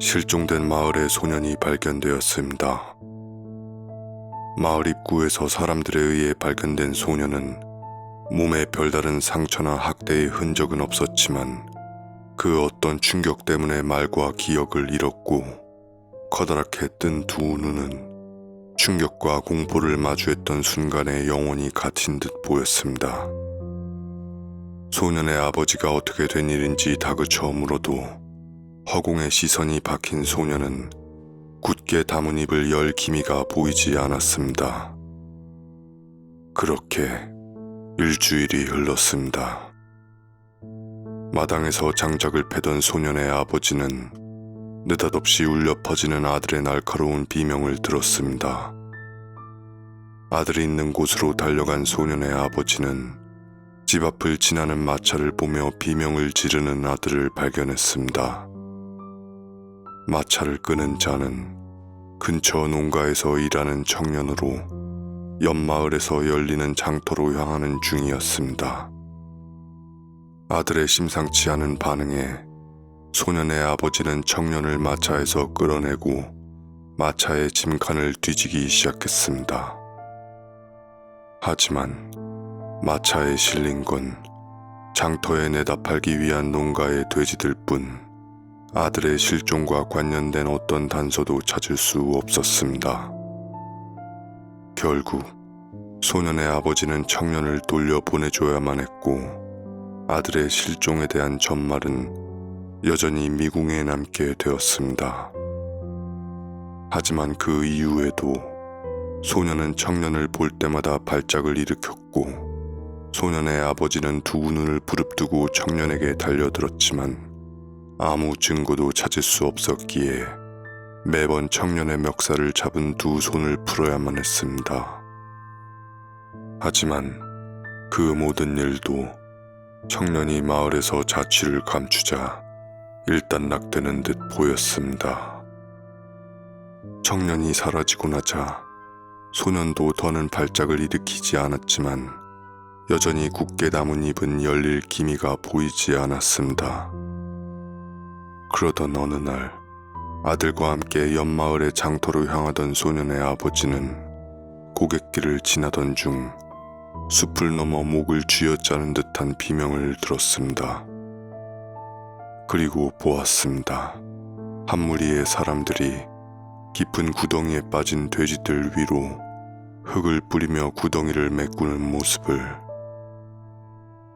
실종된 마을의 소년이 발견되었습니다. 마을 입구에서 사람들에 의해 발견된 소년은 몸에 별다른 상처나 학대의 흔적은 없었지만 그 어떤 충격 때문에 말과 기억을 잃었고 커다랗게 뜬 두 눈은 충격과 공포를 마주했던 순간에 영혼이 갇힌 듯 보였습니다. 소년의 아버지가 어떻게 된 일인지 다그쳐 물어도 허공에 시선이 박힌 소년은 굳게 담은 입을 열 기미가 보이지 않았습니다. 그렇게 일주일이 흘렀습니다. 마당에서 장작을 패던 소년의 아버지는 느닷없이 울려 퍼지는 아들의 날카로운 비명을 들었습니다. 아들이 있는 곳으로 달려간 소년의 아버지는 집 앞을 지나는 마차를 보며 비명을 지르는 아들을 발견했습니다. 마차를 끄는 자는 근처 농가에서 일하는 청년으로 옆마을에서 열리는 장터로 향하는 중이었습니다. 아들의 심상치 않은 반응에 소년의 아버지는 청년을 마차에서 끌어내고 마차의 짐칸을 뒤지기 시작했습니다. 하지만 마차에 실린 건 장터에 내다 팔기 위한 농가의 돼지들 뿐 아들의 실종과 관련된 어떤 단서도 찾을 수 없었습니다. 결국 소년의 아버지는 청년을 돌려보내줘야만 했고 아들의 실종에 대한 전말은 여전히 미궁에 남게 되었습니다. 하지만 그 이후에도 소년은 청년을 볼 때마다 발작을 일으켰고 소년의 아버지는 두 눈을 부릅뜨고 청년에게 달려들었지만 아무 증거도 찾을 수 없었기에 매번 청년의 멱살을 잡은 두 손을 풀어야만 했습니다. 하지만 그 모든 일도 청년이 마을에서 자취를 감추자 일단락되는 듯 보였습니다. 청년이 사라지고 나자 소년도 더는 발작을 일으키지 않았지만 여전히 굳게 담은 입은 열릴 기미가 보이지 않았습니다. 그러던 어느 날 아들과 함께 옆마을의 장터로 향하던 소년의 아버지는 고갯길을 지나던 중 숲을 넘어 목을 쥐어짜는 듯한 비명을 들었습니다. 그리고 보았습니다. 한 무리의 사람들이 깊은 구덩이에 빠진 돼지들 위로 흙을 뿌리며 구덩이를 메꾸는 모습을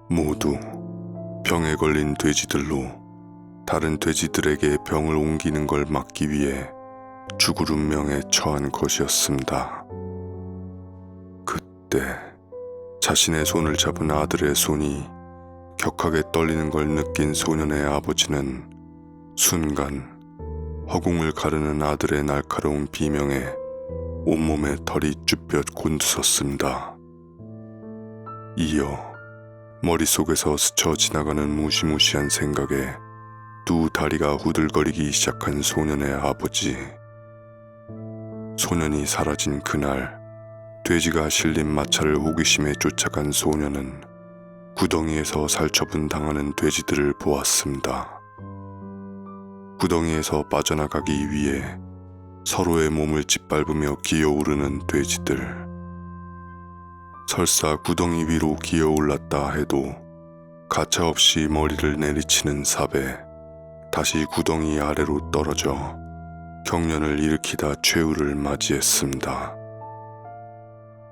모두 병에 걸린 돼지들로 다른 돼지들에게 병을 옮기는 걸 막기 위해 죽을 운명에 처한 것이었습니다. 그때 자신의 손을 잡은 아들의 손이 격하게 떨리는 걸 느낀 소년의 아버지는 순간 허공을 가르는 아들의 날카로운 비명에 온몸에 털이 쭈뼛 곤두섰습니다. 이어 머릿속에서 스쳐 지나가는 무시무시한 생각에 두 다리가 후들거리기 시작한 소년의 아버지. 소년이 사라진 그날 돼지가 실린 마차를 호기심에 쫓아간 소년은 구덩이에서 살처분 당하는 돼지들을 보았습니다. 구덩이에서 빠져나가기 위해 서로의 몸을 짓밟으며 기어오르는 돼지들. 설사 구덩이 위로 기어올랐다 해도 가차없이 머리를 내리치는 삽에 다시 구덩이 아래로 떨어져 경련을 일으키다 최후를 맞이했습니다.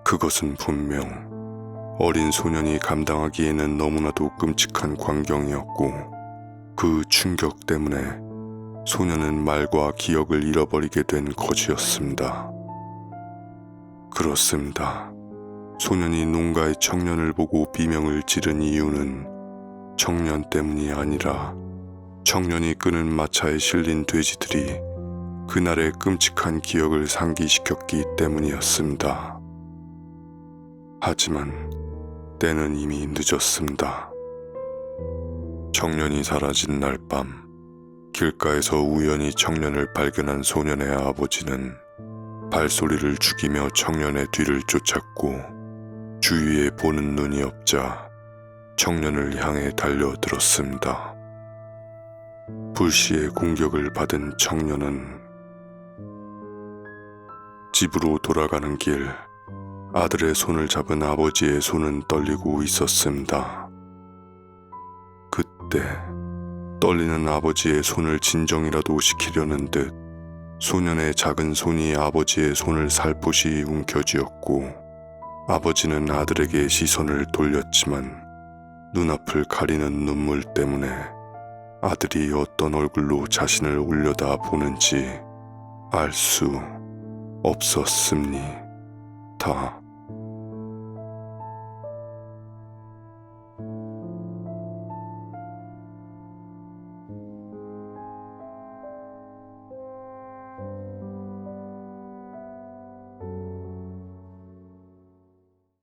그것은 분명 어린 소년이 감당하기에는 너무나도 끔찍한 광경이었고 그 충격 때문에 소년은 말과 기억을 잃어버리게 된 것이었습니다. 그렇습니다. 소년이 농가의 청년을 보고 비명을 지른 이유는 청년 때문이 아니라 청년이 끄는 마차에 실린 돼지들이 그날의 끔찍한 기억을 상기시켰기 때문이었습니다. 하지만 때는 이미 늦었습니다. 청년이 사라진 날 밤 길가에서 우연히 청년을 발견한 소년의 아버지는 발소리를 죽이며 청년의 뒤를 쫓았고 주위에 보는 눈이 없자 청년을 향해 달려들었습니다. 불시에 공격을 받은 청년은 집으로 돌아가는 길, 아들의 손을 잡은 아버지의 손은 떨리고 있었습니다. 그때 떨리는 아버지의 손을 진정이라도 시키려는 듯 소년의 작은 손이 아버지의 손을 살포시 움켜쥐었고, 아버지는 아들에게 시선을 돌렸지만 눈앞을 가리는 눈물 때문에 아들이 어떤 얼굴로 자신을 올려다 보는지 알 수 없었습니다.